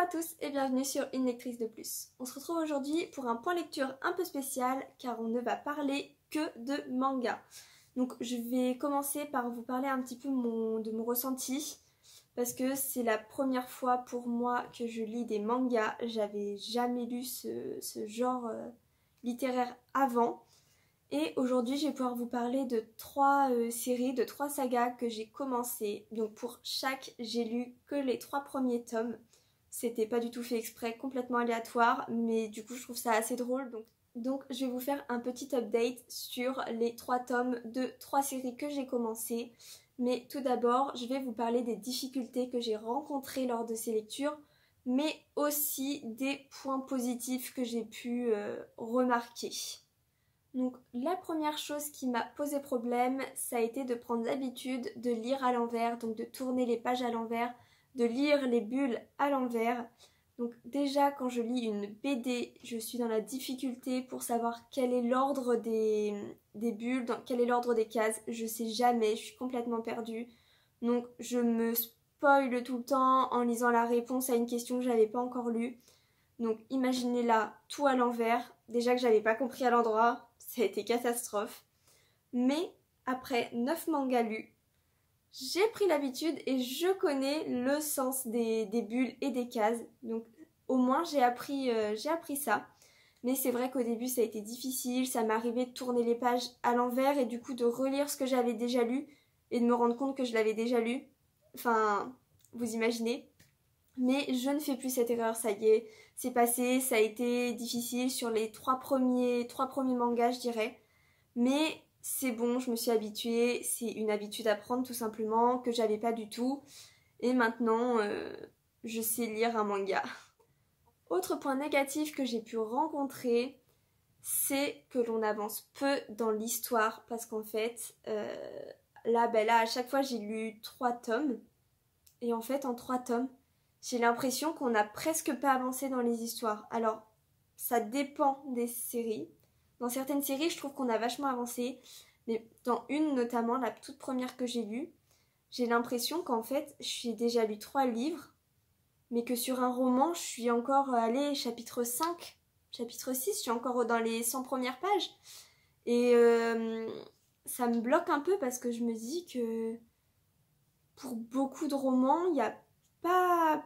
à tous et bienvenue sur Une lectrice de plus. On se retrouve aujourd'hui pour un point lecture un peu spécial car on ne va parler que de manga. Donc je vais commencer par vous parler un petit peu de mon ressenti parce que c'est la première fois pour moi que je lis des mangas. J'avais jamais lu ce genre littéraire avant. Et aujourd'hui, je vais pouvoir vous parler de trois séries, de trois sagas que j'ai commencé. Donc pour chaque, j'ai lu que les 3 premiers tomes. C'était pas du tout fait exprès, complètement aléatoire, mais du coup je trouve ça assez drôle. Donc je vais vous faire un petit update sur les 3 tomes de 3 séries que j'ai commencé. Mais tout d'abord, je vais vous parler des difficultés que j'ai rencontrées lors de ces lectures, mais aussi des points positifs que j'ai pu remarquer. Donc la première chose qui m'a posé problème, ça a été de prendre l'habitude de lire à l'envers, donc de tourner les pages à l'envers, de lire les bulles à l'envers. Donc déjà quand je lis une BD, je suis dans la difficulté pour savoir quel est l'ordre des bulles, quel est l'ordre des cases. Je sais jamais, je suis complètement perdue. Donc je me spoil tout le temps en lisant la réponse à une question que j'avais pas encore lue. Donc imaginez là tout à l'envers, déjà que j'avais pas compris à l'endroit, ça a été catastrophe. Mais après 9 mangas lus, j'ai pris l'habitude et je connais le sens des bulles et des cases. Donc au moins j'ai appris ça. Mais c'est vrai qu'au début ça a été difficile, ça m'arrivait de tourner les pages à l'envers et du coup de relire ce que j'avais déjà lu et de me rendre compte que je l'avais déjà lu. Enfin, vous imaginez ? Mais je ne fais plus cette erreur, ça y est, c'est passé, ça a été difficile sur les trois premiers mangas, je dirais. Mais c'est bon, je me suis habituée, c'est une habitude à prendre tout simplement, que j'avais pas du tout. Et maintenant, je sais lire un manga. Autre point négatif que j'ai pu rencontrer, c'est que l'on avance peu dans l'histoire. Parce qu'en fait, là, à chaque fois, j'ai lu 3 tomes. Et en fait, en 3 tomes, j'ai l'impression qu'on n'a presque pas avancé dans les histoires. Alors, ça dépend des séries. Dans certaines séries, je trouve qu'on a vachement avancé. Mais dans une, notamment, la toute première que j'ai lue, j'ai l'impression qu'en fait, j'ai déjà lu 3 livres, mais que sur un roman, je suis encore allée chapitre 5, chapitre 6, je suis encore dans les 100 premières pages. Et ça me bloque un peu parce que je me dis que pour beaucoup de romans, il n'y a pas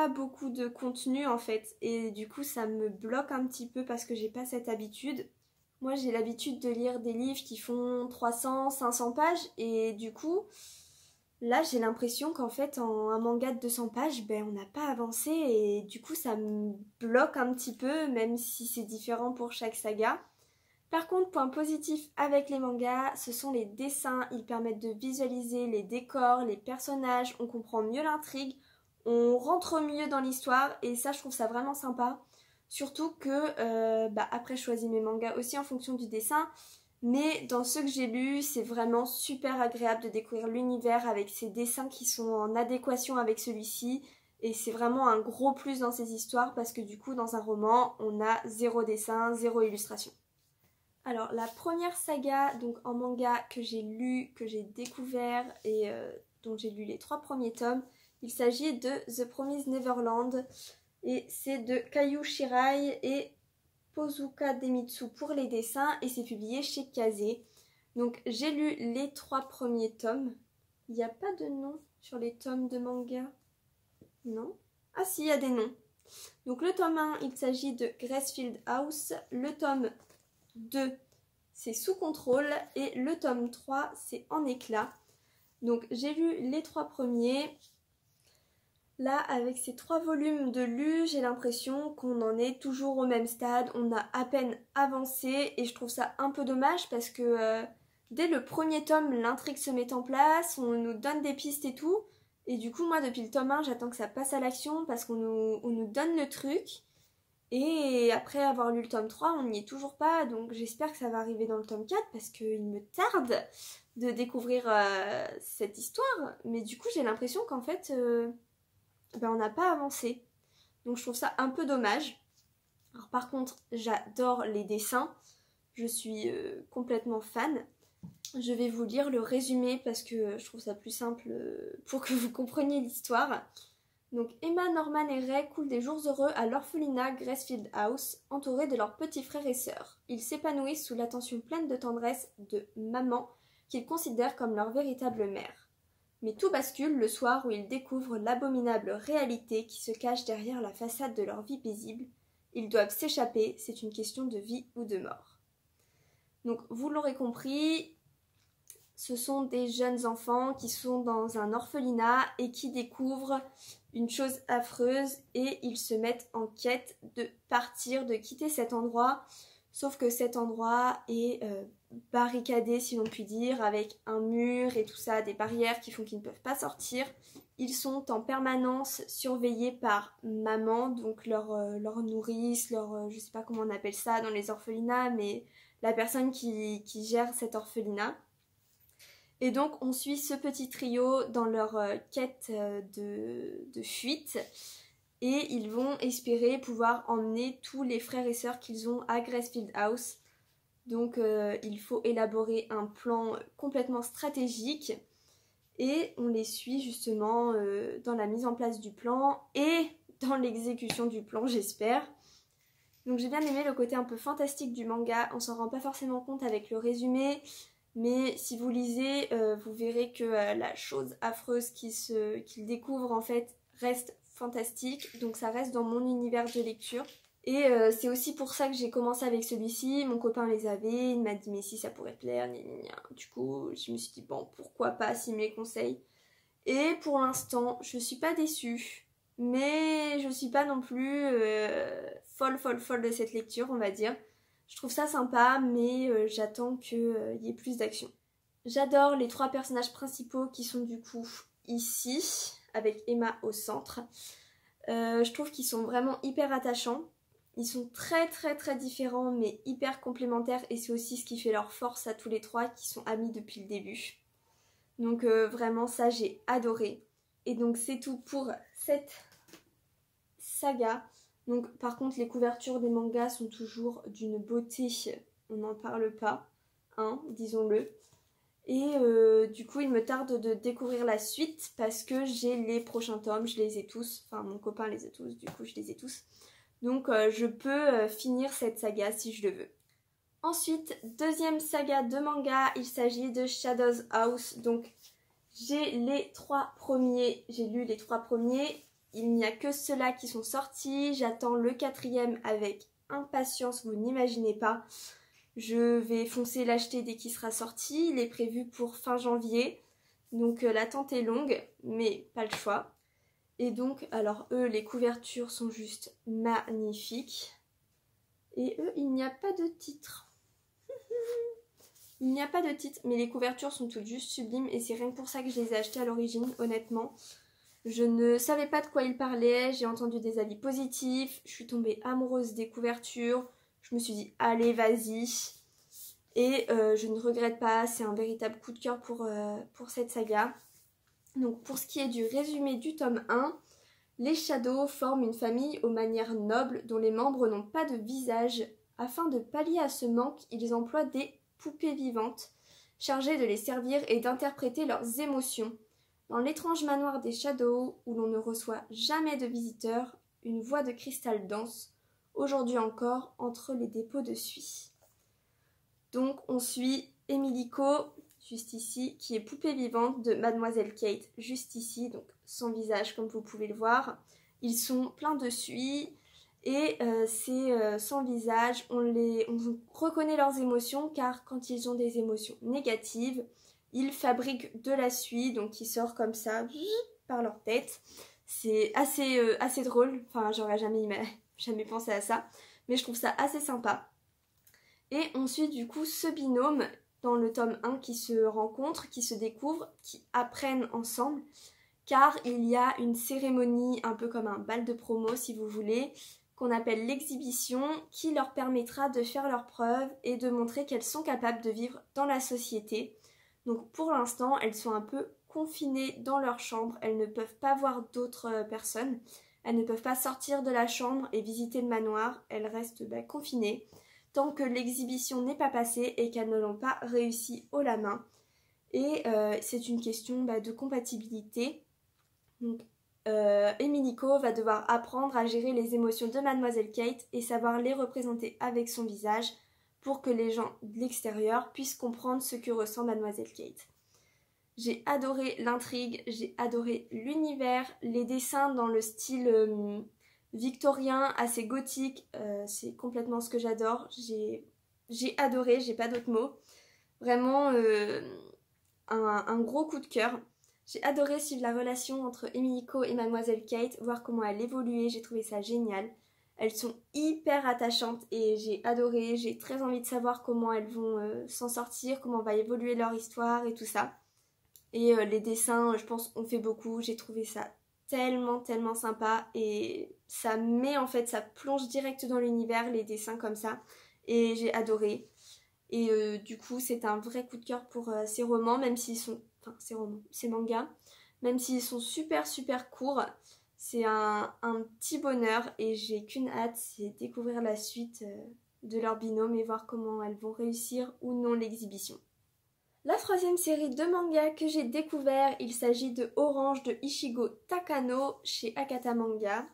beaucoup de contenu en fait, et du coup ça me bloque un petit peu parce que j'ai pas cette habitude. Moi j'ai l'habitude de lire des livres qui font 300-500 pages et du coup là j'ai l'impression qu'en fait en un manga de 200 pages on n'a pas avancé et du coup ça me bloque un petit peu même si c'est différent pour chaque saga. Par contre, point positif avec les mangas, ce sont les dessins. Ils permettent de visualiser les décors, les personnages, on comprend mieux l'intrigue, on rentre mieux dans l'histoire et ça, je trouve ça vraiment sympa. Surtout que, après, je choisis mes mangas aussi en fonction du dessin. Mais dans ceux que j'ai lus, c'est vraiment super agréable de découvrir l'univers avec ces dessins qui sont en adéquation avec celui-ci. Et c'est vraiment un gros plus dans ces histoires parce que du coup, dans un roman, on a 0 dessin, 0 illustration. Alors la première saga donc en manga que j'ai lu, que j'ai découvert et dont j'ai lu les 3 premiers tomes, il s'agit de The Promised Neverland et c'est de Kayu Shirai et Pozuka Demitsu pour les dessins et c'est publié chez Kazé. Donc j'ai lu les 3 premiers tomes. Il n'y a pas de nom sur les tomes de manga? Non? Ah si, il y a des noms. Donc le tome 1, il s'agit de Gracefield House. Le tome 2, c'est Sous contrôle et le tome 3, c'est En éclat. Donc j'ai lu les 3 premiers. Là, avec ces 3 volumes de lus, j'ai l'impression qu'on en est toujours au même stade. On a à peine avancé et je trouve ça un peu dommage parce que dès le premier tome, l'intrigue se met en place, on nous donne des pistes et tout. Et du coup, moi, depuis le tome 1, j'attends que ça passe à l'action parce qu'on nous donne le truc. Et après avoir lu le tome 3, on n'y est toujours pas, donc j'espère que ça va arriver dans le tome 4 parce qu'il me tarde de découvrir cette histoire. Mais du coup, j'ai l'impression qu'en fait, on n'a pas avancé. Donc je trouve ça un peu dommage. Alors par contre, j'adore les dessins. Je suis complètement fan. Je vais vous lire le résumé parce que je trouve ça plus simple pour que vous compreniez l'histoire. Donc Emma, Norman et Ray coulent des jours heureux à l'orphelinat Gracefield House, entourés de leurs petits frères et sœurs. Ils s'épanouissent sous l'attention pleine de tendresse de maman, qu'ils considèrent comme leur véritable mère. Mais tout bascule le soir où ils découvrent l'abominable réalité qui se cache derrière la façade de leur vie paisible. Ils doivent s'échapper, c'est une question de vie ou de mort. Donc vous l'aurez compris, ce sont des jeunes enfants qui sont dans un orphelinat et qui découvrent une chose affreuse et ils se mettent en quête de partir, de quitter cet endroit. Sauf que cet endroit est barricadé, si l'on peut dire, avec un mur et tout ça, des barrières qui font qu'ils ne peuvent pas sortir. Ils sont en permanence surveillés par maman, donc leur nourrice, je sais pas comment on appelle ça dans les orphelinats, mais la personne qui gère cet orphelinat. Et donc on suit ce petit trio dans leur quête de fuite et ils vont espérer pouvoir emmener tous les frères et sœurs qu'ils ont à Gracefield House. Donc il faut élaborer un plan complètement stratégique et on les suit justement dans la mise en place du plan et dans l'exécution du plan, j'espère. Donc j'ai bien aimé le côté un peu fantastique du manga, on s'en rend pas forcément compte avec le résumé. Mais si vous lisez, vous verrez que la chose affreuse qu'il découvre en fait reste fantastique. Donc ça reste dans mon univers de lecture. Et c'est aussi pour ça que j'ai commencé avec celui-ci. Mon copain les avait, il m'a dit mais si ça pourrait te plaire, gna gna gna. Du coup je me suis dit bon pourquoi pas s'il me les conseille. Et pour l'instant je suis pas déçue. Mais je suis pas non plus folle de cette lecture on va dire. Je trouve ça sympa, mais j'attends qu'il y ait plus d'action. J'adore les 3 personnages principaux qui sont du coup ici, avec Emma au centre. Je trouve qu'ils sont vraiment hyper attachants. Ils sont très différents, mais hyper complémentaires. Et c'est aussi ce qui fait leur force à tous les 3 qui sont amis depuis le début. Donc vraiment ça j'ai adoré. Et donc c'est tout pour cette saga. Donc par contre les couvertures des mangas sont toujours d'une beauté, on n'en parle pas, hein, disons-le. Et du coup il me tarde de découvrir la suite parce que j'ai les prochains tomes, je les ai tous, enfin mon copain les a tous, du coup je les ai tous. Donc je peux finir cette saga si je le veux. Ensuite, deuxième saga de manga, il s'agit de Shadows House. Donc j'ai les 3 premiers, j'ai lu les 3 premiers. Il n'y a que ceux-là qui sont sortis. J'attends le 4e avec impatience, vous n'imaginez pas. Je vais foncer l'acheter dès qu'il sera sorti. Il est prévu pour fin janvier. Donc l'attente est longue, mais pas le choix. Et donc, alors eux, les couvertures sont juste magnifiques. Et eux, il n'y a pas de titre. Il n'y a pas de titre, mais les couvertures sont toutes juste sublimes. Et c'est rien que pour ça que je les ai achetées à l'origine, honnêtement. Je ne savais pas de quoi il parlait, j'ai entendu des avis positifs, je suis tombée amoureuse des couvertures, je me suis dit allez vas-y et je ne regrette pas, c'est un véritable coup de cœur pour cette saga. Donc pour ce qui est du résumé du tome 1, les Shadows forment une famille aux manières nobles dont les membres n'ont pas de visage. Afin de pallier à ce manque, ils emploient des poupées vivantes chargées de les servir et d'interpréter leurs émotions. Dans l'étrange manoir des Shadows, où l'on ne reçoit jamais de visiteurs, une voix de cristal danse, aujourd'hui encore, entre les dépôts de suie. Donc on suit Emilico, juste ici, qui est poupée vivante de Mademoiselle Kate, juste ici, donc sans visage comme vous pouvez le voir. Ils sont pleins de suie et c'est sans visage, on reconnaît leurs émotions car quand ils ont des émotions négatives, ils fabriquent de la suie, donc qui sort comme ça, par leur tête. C'est assez drôle, enfin j'aurais jamais pensé à ça, mais je trouve ça assez sympa. Et on suit du coup ce binôme dans le tome 1 qui se rencontrent, qui se découvrent, qui apprennent ensemble, car il y a une cérémonie, un peu comme un bal de promo si vous voulez, qu'on appelle l'exhibition, qui leur permettra de faire leurs preuves et de montrer qu'elles sont capables de vivre dans la société. Donc pour l'instant, elles sont un peu confinées dans leur chambre, elles ne peuvent pas voir d'autres personnes, elles ne peuvent pas sortir de la chambre et visiter le manoir, elles restent confinées tant que l'exhibition n'est pas passée et qu'elles ne l'ont pas réussi haut la main. Et c'est une question de compatibilité. Donc Emilico va devoir apprendre à gérer les émotions de Mademoiselle Kate et savoir les représenter avec son visage pour que les gens de l'extérieur puissent comprendre ce que ressent Mademoiselle Kate. J'ai adoré l'intrigue, j'ai adoré l'univers, les dessins dans le style victorien, assez gothique, c'est complètement ce que j'adore. J'ai adoré, j'ai pas d'autres mots. Vraiment un gros coup de cœur. J'ai adoré suivre la relation entre Emilico et Mademoiselle Kate, voir comment elle évoluait, j'ai trouvé ça génial. Elles sont hyper attachantes et j'ai adoré, j'ai très envie de savoir comment elles vont s'en sortir, comment va évoluer leur histoire et tout ça. Et les dessins, je pense, ont fait beaucoup, j'ai trouvé ça tellement sympa et ça met en fait, ça plonge direct dans l'univers, les dessins comme ça, et j'ai adoré. Et du coup, c'est un vrai coup de cœur pour ces romans, même s'ils sont... Enfin, ces mangas, même s'ils sont super courts, c'est un petit bonheur et j'ai qu'une hâte, c'est découvrir la suite de leur binôme et voir comment elles vont réussir ou non l'exhibition. La troisième série de mangas que j'ai découvert, il s'agit de Orange de Ichigo Takano chez Akata Manga.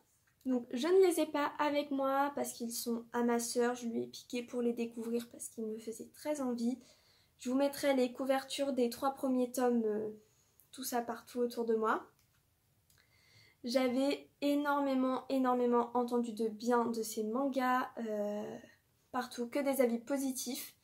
Donc je ne les ai pas avec moi parce qu'ils sont à ma sœur, je lui ai piqué pour les découvrir parce qu'ils me faisaient très envie. Je vous mettrai les couvertures des 3 premiers tomes, tout ça partout autour de moi. J'avais énormément entendu de bien de ces mangas, partout, que des avis positifs.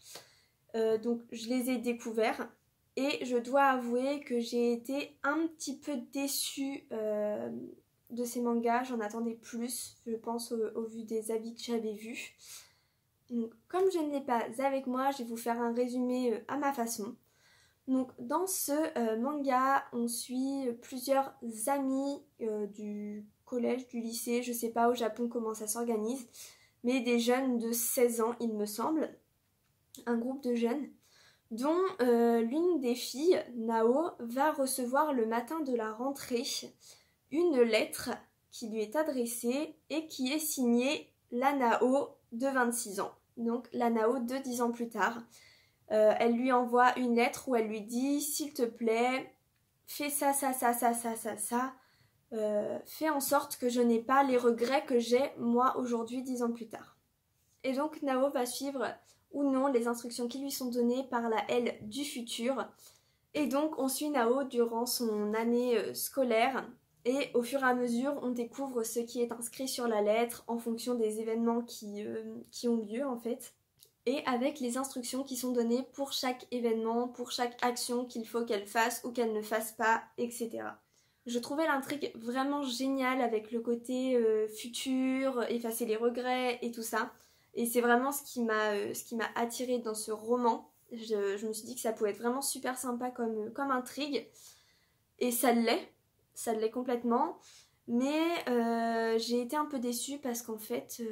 Donc je les ai découverts et je dois avouer que j'ai été un petit peu déçue de ces mangas. J'en attendais plus, je pense, au vu des avis que j'avais vus. Donc, comme je ne l'ai pas avec moi, je vais vous faire un résumé à ma façon. Donc, dans ce manga, on suit plusieurs amis du collège, du lycée, je sais pas au Japon comment ça s'organise, mais des jeunes de 16 ans, il me semble, un groupe de jeunes, dont l'une des filles, Nao, va recevoir le matin de la rentrée une lettre qui lui est adressée et qui est signée la Nao de 26 ans. Donc la Nao de 10 ans plus tard. Elle lui envoie une lettre où elle lui dit « S'il te plaît, fais ça. Fais en sorte que je n'ai pas les regrets que j'ai moi aujourd'hui 10 ans plus tard. » Et donc Nao va suivre ou non les instructions qui lui sont données par la Elle du futur. Et donc on suit Nao durant son année scolaire. Et au fur et à mesure, on découvre ce qui est inscrit sur la lettre en fonction des événements qui ont lieu en fait. Et avec les instructions qui sont données pour chaque événement, pour chaque action qu'il faut qu'elle fasse ou qu'elle ne fasse pas, etc. Je trouvais l'intrigue vraiment géniale avec le côté futur, effacer les regrets et tout ça. Et c'est vraiment ce qui m'a attirée dans ce roman. Je me suis dit que ça pouvait être vraiment super sympa comme intrigue. Et ça l'est complètement. Mais j'ai été un peu déçue parce qu'en fait,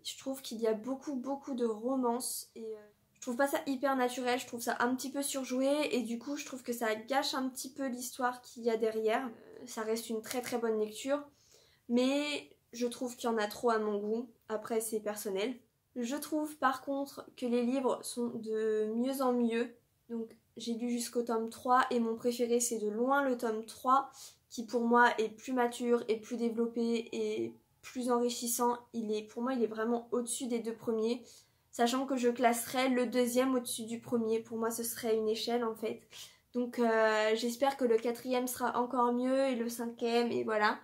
je trouve qu'il y a beaucoup de romance et je trouve pas ça hyper naturel, je trouve ça un petit peu surjoué et du coup je trouve que ça gâche un petit peu l'histoire qu'il y a derrière. Ça reste une très bonne lecture, mais je trouve qu'il y en a trop à mon goût, après c'est personnel. Je trouve par contre que les livres sont de mieux en mieux, donc j'ai lu jusqu'au tome 3 et mon préféré c'est de loin le tome 3 qui pour moi est plus mature et plus développé et plus enrichissant. Pour moi il est vraiment au-dessus des 2 premiers, sachant que je classerais le 2e au-dessus du premier. Pour moi ce serait une échelle en fait. Donc j'espère que le 4e sera encore mieux et le 5e et voilà.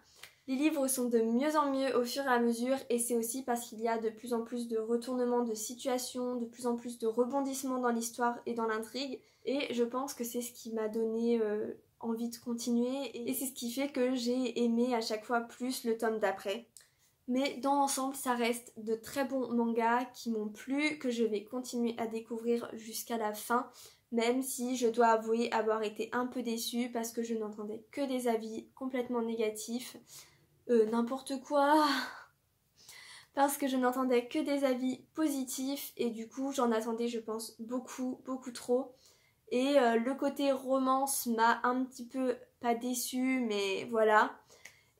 Les livres sont de mieux en mieux au fur et à mesure et c'est aussi parce qu'il y a de plus en plus de retournements de situation, de plus en plus de rebondissements dans l'histoire et dans l'intrigue. Et je pense que c'est ce qui m'a donné envie de continuer et c'est ce qui fait que j'ai aimé à chaque fois plus le tome d'après. Mais dans l'ensemble, ça reste de très bons mangas qui m'ont plu, que je vais continuer à découvrir jusqu'à la fin, même si je dois avouer avoir été un peu déçue parce que je n'entendais que des avis complètement négatifs. N'importe quoi, parce que je n'entendais que des avis positifs et du coup j'en attendais je pense beaucoup trop et le côté romance m'a un petit peu pas déçue mais voilà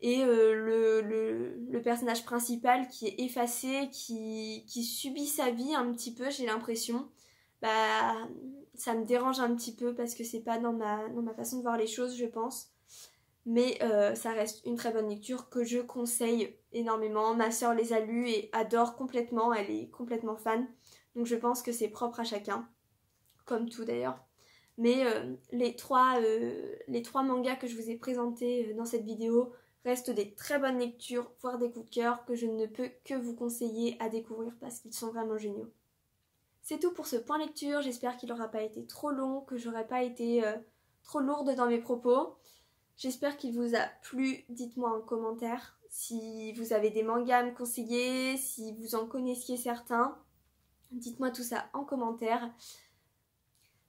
et le personnage principal qui est effacé, qui subit sa vie un petit peu, j'ai l'impression, bah ça me dérange un petit peu parce que c'est pas dans ma façon de voir les choses je pense. mais ça reste une très bonne lecture que je conseille énormément. Ma soeur les a lus et adore complètement, elle est complètement fan, donc je pense que c'est propre à chacun, comme tout d'ailleurs. Mais les trois mangas que je vous ai présentés dans cette vidéo restent des très bonnes lectures, voire des coups de cœur que je ne peux que vous conseiller à découvrir parce qu'ils sont vraiment géniaux. C'est tout pour ce point lecture, j'espère qu'il n'aura pas été trop long, que j'aurai pas été trop lourde dans mes propos. J'espère qu'il vous a plu, dites-moi en commentaire si vous avez des mangas à me conseiller, si vous en connaissiez certains. Dites-moi tout ça en commentaire.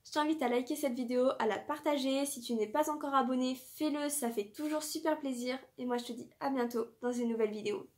Je t'invite à liker cette vidéo, à la partager. Si tu n'es pas encore abonné, fais-le, ça fait toujours super plaisir. Et moi je te dis à bientôt dans une nouvelle vidéo.